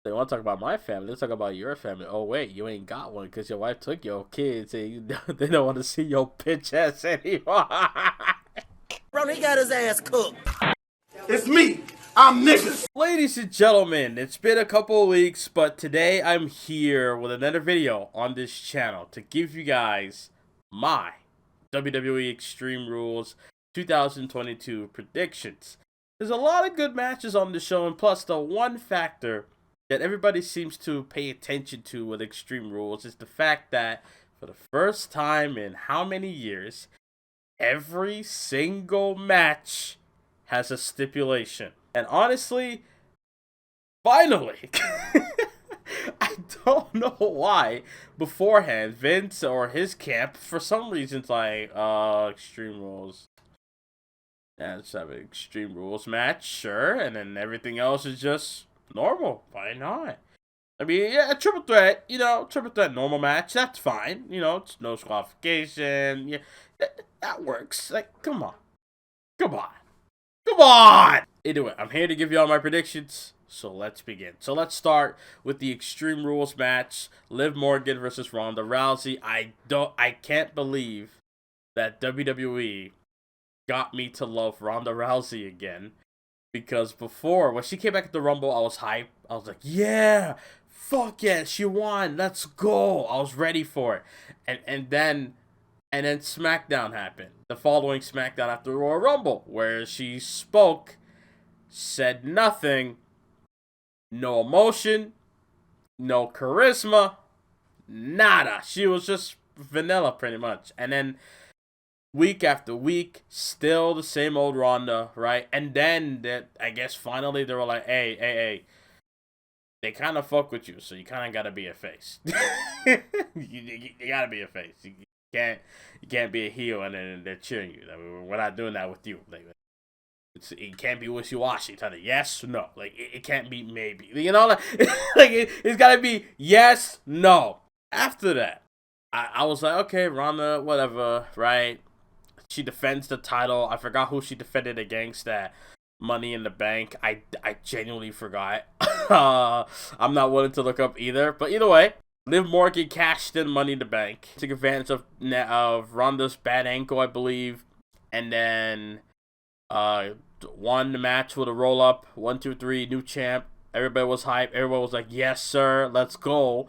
They want to talk about my family. Let's talk about your family. Oh wait, you ain't got one because your wife took your kids, and they don't want to see your bitch ass anymore. Bro, he got his ass cooked. It's me. I'm niggas. Ladies and gentlemen, it's been a couple of weeks, but today I'm here with another video on this channel to give you guys my WWE Extreme Rules 2022 predictions. There's a lot of good matches on the show, and plus the one factor that everybody seems to pay attention to with Extreme Rules is the fact that for the first time in how many years, every single match has a stipulation. And honestly, finally, I don't know why beforehand Vince or his camp, for some reasons, like, Extreme Rules. Yeah, let's have an Extreme Rules match, sure, and then everything else is just normal. Why not? I mean, yeah, a triple threat, triple threat normal match, that's fine. It's no disqualification. Yeah, that works. Like, come on. Come on. Come on! Anyway, I'm here to give you all my predictions, so let's begin. So let's start with the Extreme Rules match, Liv Morgan versus Ronda Rousey. I can't believe that WWE got me to love Ronda Rousey again, because before, when she came back at the Rumble, I was hyped. I was like, yeah, fuck yeah, she won, let's go. I was ready for it. And then SmackDown happened. The following SmackDown after Royal Rumble, where she spoke, said nothing, no emotion, no charisma, nada. She was just vanilla pretty much. And then week after week, still the same old Ronda, right? And then I guess finally they were like, hey. They kind of fuck with you, so you kind of gotta be a face. you gotta be a face. You can't be a heel and then they're cheering you. I mean, we're not doing that with you. Like, it can't be wishy-washy. Tell it yes, no. Like, it can't be maybe. Like, it's gotta be yes, no. After that, I was like, okay, Ronda, whatever, right? She defends the title. I forgot who she defended against that Money in the Bank. I genuinely forgot. I'm not willing to look up either. But either way, Liv Morgan cashed in Money in the Bank. Took advantage of Ronda's bad ankle, I believe. And then won the match with a roll-up. 1, 2, 3, new champ. Everybody was hyped. Everybody was like, yes, sir, let's go.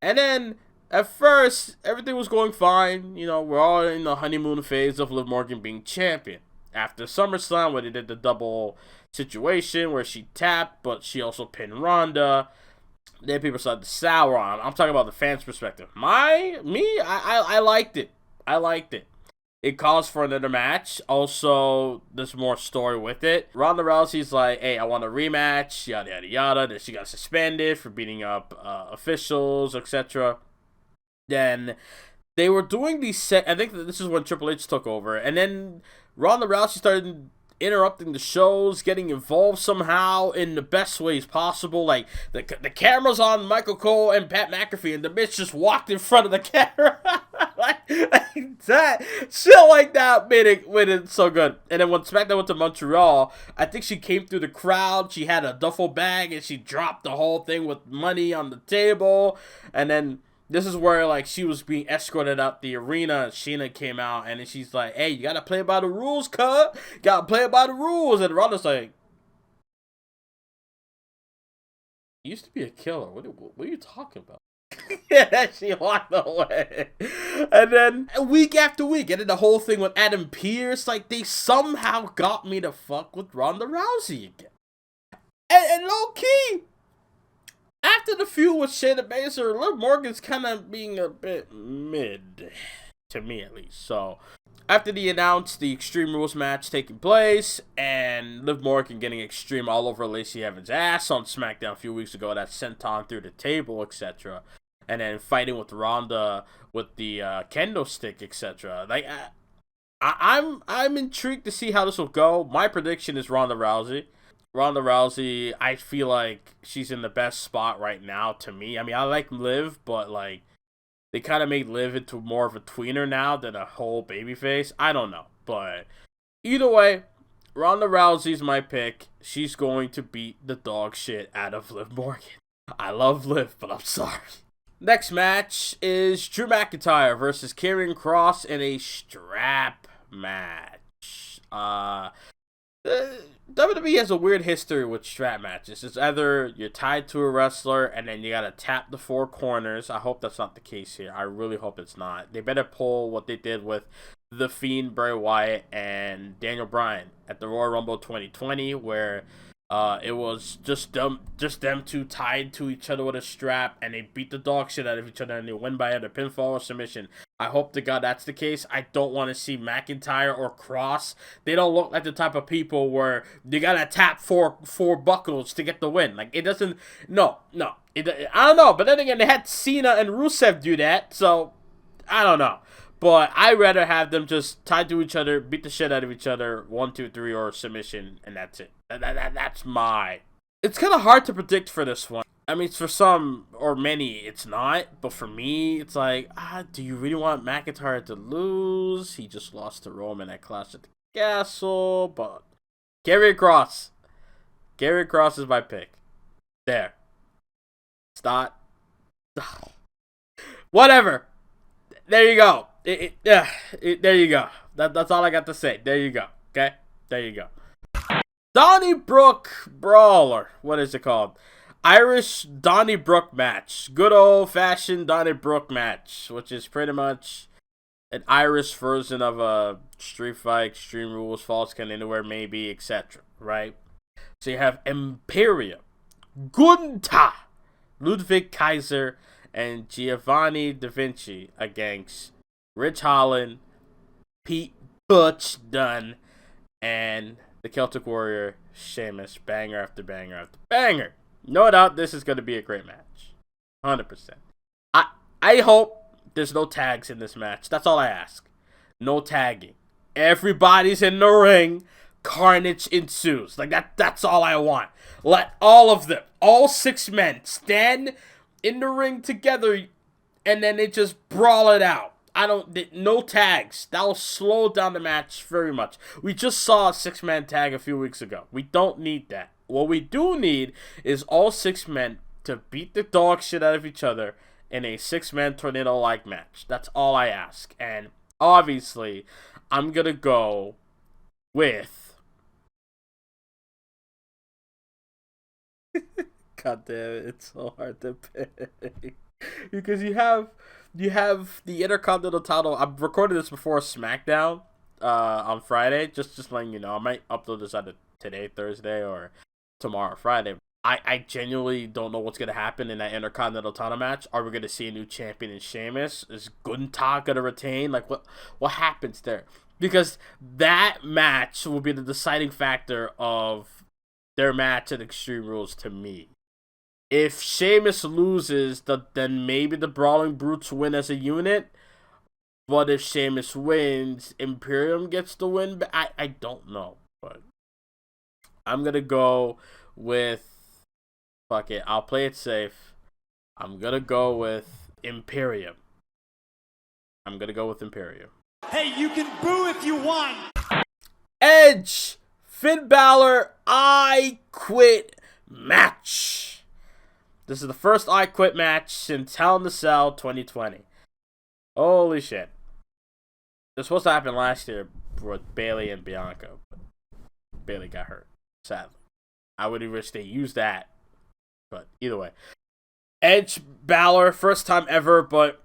And then, at first, everything was going fine. We're all in the honeymoon phase of Liv Morgan being champion. After SummerSlam, where they did the double situation where she tapped, but she also pinned Ronda, then people started to sour on. I'm talking about the fans' perspective. I liked it. I liked it. It calls for another match. Also, there's more story with it. Ronda Rousey's like, hey, I want a rematch, yada, yada, yada. Then she got suspended for beating up officials, etc. Then they were doing these I think that this is when Triple H took over. And then Ronda Rousey started interrupting the shows, getting involved somehow in the best ways possible. Like, the camera's on Michael Cole and Pat McAfee, and the bitch just walked in front of the camera. like that. Shit like that made it so good. And then when SmackDown went to Montreal, I think she came through the crowd. She had a duffel bag, and she dropped the whole thing with money on the table. And then this is where, like, she was being escorted out the arena. Sheena came out, and then she's like, hey, you gotta play by the rules, cuz. You gotta play by the rules. And Ronda's like, you used to be a killer. What are you talking about? Yeah, she walked away. And then, week after week, and then the whole thing with Adam Pearce, like, they somehow got me to fuck with Ronda Rousey again. And low-key, after the feud with Shayna Baszler, Liv Morgan's kind of being a bit mid, to me at least. So, after they announced the Extreme Rules match taking place, and Liv Morgan getting extreme all over Lacey Evans' ass on SmackDown a few weeks ago, that senton through the table, etc., and then fighting with Ronda with the kendo stick, etc. Like, I'm intrigued to see how this will go. My prediction is Ronda Rousey. Ronda Rousey, I feel like she's in the best spot right now to me. I mean, I like Liv, but, like, they kind of made Liv into more of a tweener now than a whole babyface. I don't know. But either way, Ronda Rousey's my pick. She's going to beat the dog shit out of Liv Morgan. I love Liv, but I'm sorry. Next match is Drew McIntyre versus Karrion Kross in a strap match. WWE has a weird history with strap matches. It's either you're tied to a wrestler and then you gotta tap the four corners. I hope that's not the case here. I really hope it's not. They better pull what they did with The Fiend, Bray Wyatt, and Daniel Bryan at the Royal Rumble 2020, where it was just them two tied to each other with a strap, and they beat the dog shit out of each other, and they win by either pinfall or submission. I hope to God that's the case. I don't want to see McIntyre or Cross. They don't look like the type of people where you gotta tap four buckles to get the win. Like, it doesn't. No. I don't know. But then again, they had Cena and Rusev do that, so I don't know. But I'd rather have them just tied to each other, beat the shit out of each other, 1, 2, 3, or submission, and that's it. That's my. It's kind of hard to predict for this one. I mean, for some or many, it's not. But for me, it's like, do you really want McIntyre to lose? He just lost to Roman at Clash at the Castle. But Karrion Kross. Karrion Kross is my pick. There. Stop. Whatever. There you go. There you go. That's all I got to say. There you go. Okay? There you go. Donnybrook Brawler. What is it called? Irish Donnybrook match. Good old-fashioned Donnybrook match, which is pretty much an Irish version of a Street Fight, Extreme Rules, Falls Count Anywhere, maybe, etc. Right? So you have Imperium, Gunther, Ludwig Kaiser, and Giovanni Da Vinci against Rich Holland, Pete Butch Dunne, and the Celtic Warrior, Sheamus. Banger after banger after banger. No doubt this is going to be a great match. 100%. I hope there's no tags in this match. That's all I ask. No tagging. Everybody's in the ring. Carnage ensues. Like, that's all I want. Let all of them, all 6 men, stand in the ring together, and then they just brawl it out. No tags. That'll slow down the match very much. We just saw a 6-man tag a few weeks ago. We don't need that. What we do need is all 6 men to beat the dog shit out of each other in a 6-man tornado-like match. That's all I ask. And obviously, I'm gonna go with God damn it, it's so hard to pick. Because you have the Intercontinental title. I'm recording this before SmackDown on Friday. Just letting you know. I might upload this either today, Thursday, or tomorrow, Friday. I genuinely don't know what's going to happen in that Intercontinental title match. Are we going to see a new champion in Sheamus? Is Gunther going to retain? Like, what happens there? Because that match will be the deciding factor of their match at Extreme Rules to me. If Sheamus loses, then maybe the Brawling Brutes win as a unit. But if Sheamus wins, Imperium gets the win. I don't know. But I'm going to go with... Fuck it. I'll play it safe. I'm going to go with Imperium. Hey, you can boo if you want. Edge! Finn Balor, I Quit match. This is the first I Quit match since Hell in the Cell 2020. Holy shit. This was supposed to happen last year with Bayley and Bianca. But Bayley got hurt, sadly. I would wish they used that. But either way. Edge, Balor, first time ever, but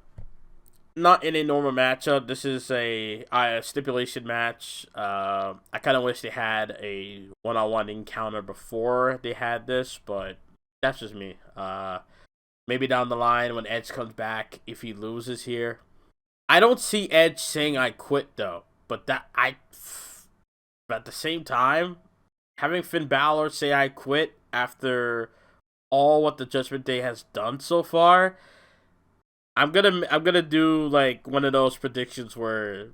not in a normal matchup. This is a stipulation match. I kind of wish they had a one-on-one encounter before they had this, but that's just me. Maybe down the line when Edge comes back, if he loses here. I don't see Edge saying I quit though. But at the same time, having Finn Balor say I quit after all what the Judgment Day has done so far, I'm gonna do like one of those predictions where,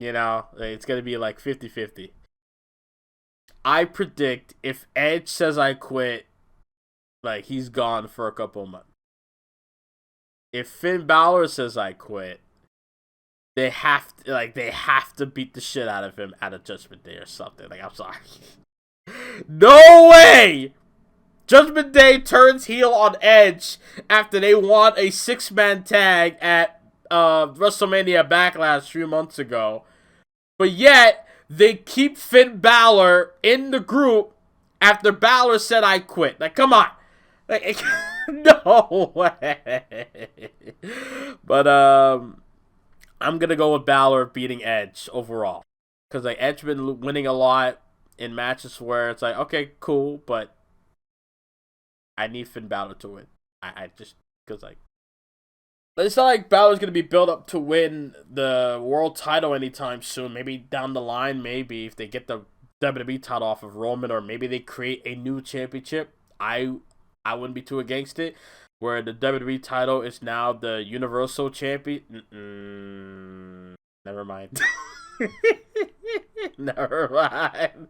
it's gonna be like 50-50. I predict if Edge says I quit, like, he's gone for a couple months. If Finn Balor says I quit, they have to beat the shit out of him at a Judgment Day or something. Like, I'm sorry. No way! Judgment Day turns heel on Edge after they won a 6-man tag at WrestleMania Backlash a few months ago. But yet, they keep Finn Balor in the group after Balor said, I quit. Like, come on. Like, no way. But, I'm going to go with Balor beating Edge overall. Because, like, Edge been winning a lot in matches where it's like, okay, cool, but I need Finn Balor to win. I just, because, like, it's not like Balor's going to be built up to win the world title anytime soon. Maybe down the line, maybe, if they get the WWE title off of Roman, or maybe they create a new championship. I wouldn't be too against it, where the WWE title is now the Universal Champion. Never mind. Never mind.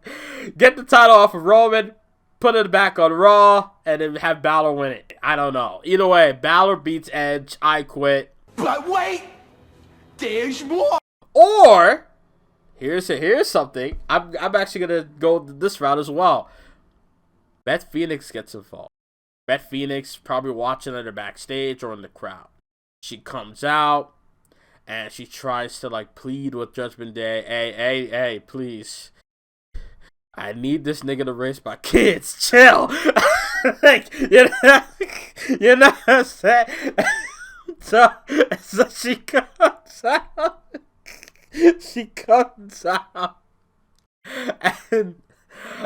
Get the title off of Roman, put it back on Raw, and then have Balor win it. I don't know. Either way, Balor beats Edge. I quit. But wait, there's more. Or here's something. I'm actually gonna go this route as well. Beth Phoenix gets involved. Beth Phoenix probably watching either backstage or in the crowd. She comes out and she tries to like plead with Judgment Day. Hey, please. I need this nigga to raise my kids. Chill. Like, you know what I'm saying? So she comes out. She comes out.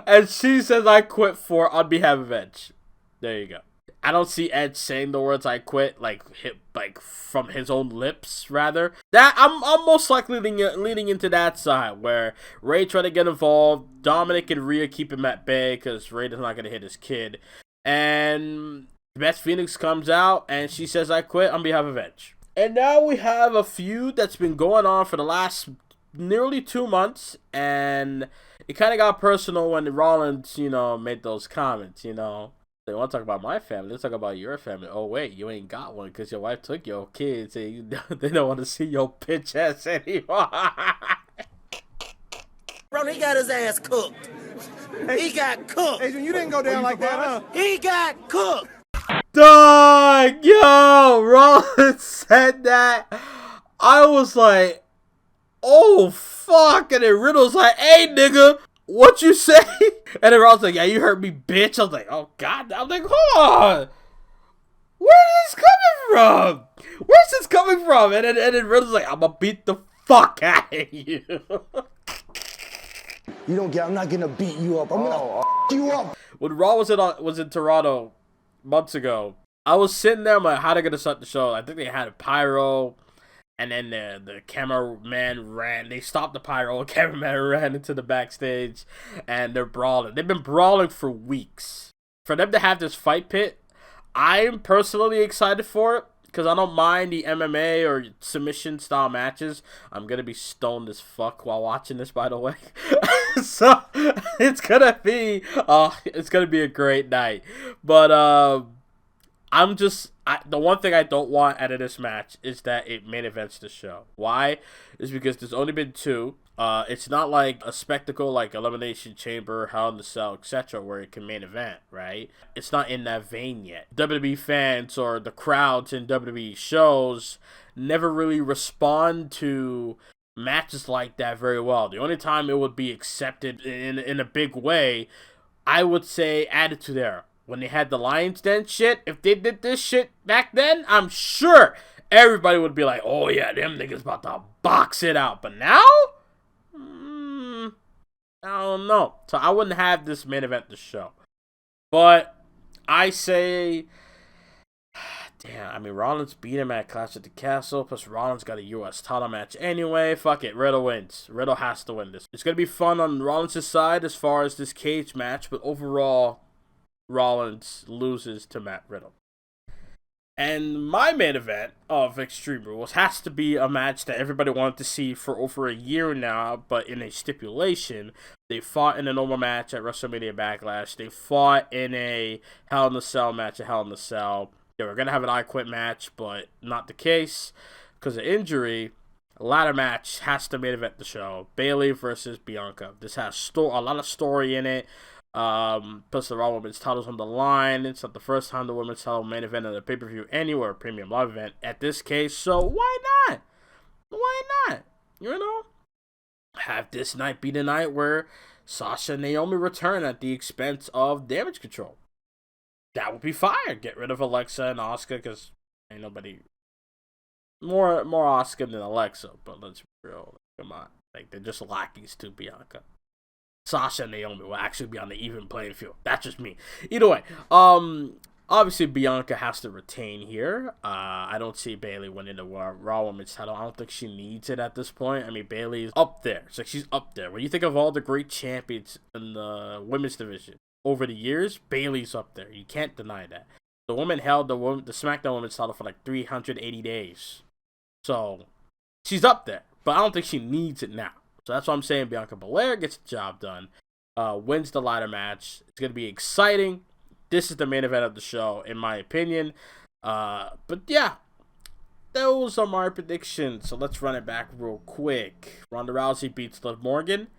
And she says, I quit on behalf of Edge. There you go. I don't see Edge saying the words "I quit" like from his own lips. Rather, that I'm most likely leaning into that side where Ray trying to get involved, Dominic and Rhea keep him at bay because Ray is not gonna hit his kid, and Beth Phoenix comes out and she says "I quit" on behalf of Edge. And now we have a feud that's been going on for the last nearly 2 months, and it kind of got personal when Rollins, made those comments. They want to talk about my family. Let's talk about your family. Oh, wait, you ain't got one because your wife took your kids and they don't want to see your bitch ass anymore. Bro, he got his ass cooked. He got cooked. Adrian, you didn't go down like that, huh? He got cooked. Dog, yo, Rollins said that. I was like, oh, fuck. And then Riddle's like, hey, nigga. What you say? And then Rollins like, yeah, you heard me, bitch. I was like, oh, God. I'm like, hold on. Where's this coming from? And then Riddle's like, I'm going to beat the fuck out of you. I'm not going to beat you up. I'm going to you up. When Raw was in Toronto months ago, I was sitting there, I'm like, how are they going to start the show? I think they had a pyro. And then the cameraman ran. They stopped the pyro. The cameraman ran into the backstage. And they're brawling. They've been brawling for weeks. For them to have this fight pit, I'm personally excited for it. Because I don't mind the MMA or submission style matches. I'm going to be stoned as fuck while watching this, by the way. So, it's going to be a great night. But, the one thing I don't want out of this match is that it main events the show. Why? Is because there's only been 2. It's not like a spectacle like Elimination Chamber, Hell in the Cell, etc., where it can main event, right? It's not in that vein yet. WWE fans or the crowds in WWE shows never really respond to matches like that very well. The only time it would be accepted in a big way, I would say Attitude Era. When they had the Lions Den shit, if they did this shit back then, I'm sure everybody would be like, oh yeah, them niggas about to box it out. But now? I don't know. So I wouldn't have this main event the show. But I say, damn, Rollins beat him at Clash at the Castle, plus Rollins got a U.S. title match anyway. Fuck it, Riddle wins. Riddle has to win this. It's going to be fun on Rollins' side as far as this cage match, but overall, Rollins loses to Matt Riddle. And my main event of Extreme Rules has to be a match that everybody wanted to see for over a year now, but in a stipulation. They fought in a normal match at WrestleMania Backlash. They fought in a Hell in a Cell match at Hell in a Cell. They were going to have an I Quit match, but not the case because of injury. A ladder match has to main event the show. Bayley versus Bianca. This has a lot of story in it. Plus the Raw Women's titles on the line. It's not the first time the women's title main event at a pay-per-view anywhere, premium live event at this case. So why not? Why not? You know, have this night be the night where Sasha and Naomi return at the expense of Damage Control. That would be fire. Get rid of Alexa and Asuka, because ain't nobody more Asuka than Alexa. But let's be real. Come on, like they're just lackeys to Bianca. Sasha and Naomi will actually be on the even playing field. That's just me. Either way, obviously Bianca has to retain here. I don't see Bayley winning the Raw Women's title. I don't think she needs it at this point. I mean, Bayley's up there. It's like she's up there. When you think of all the great champions in the women's division over the years, Bayley's up there. You can't deny that. The woman held the SmackDown Women's title for like 380 days. So she's up there, but I don't think she needs it now. So that's why I'm saying Bianca Belair gets the job done, wins the ladder match. It's going to be exciting. This is the main event of the show, in my opinion. But yeah, those are my predictions. So let's run it back real quick. Ronda Rousey beats Liv Morgan.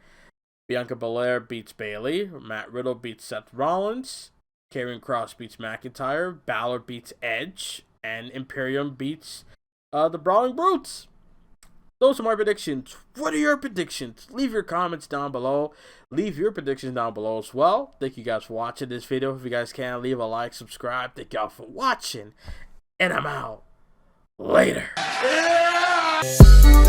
Bianca Belair beats Bayley. Matt Riddle beats Seth Rollins. Karrion Kross beats McIntyre. Balor beats Edge. And Imperium beats the Brawling Brutes. Those are my predictions. What are your predictions? Leave your comments down below. Leave your predictions down below as well. Thank you guys for watching this video. If you guys can, leave a like, subscribe. Thank y'all for watching. And I'm out. Later. Yeah!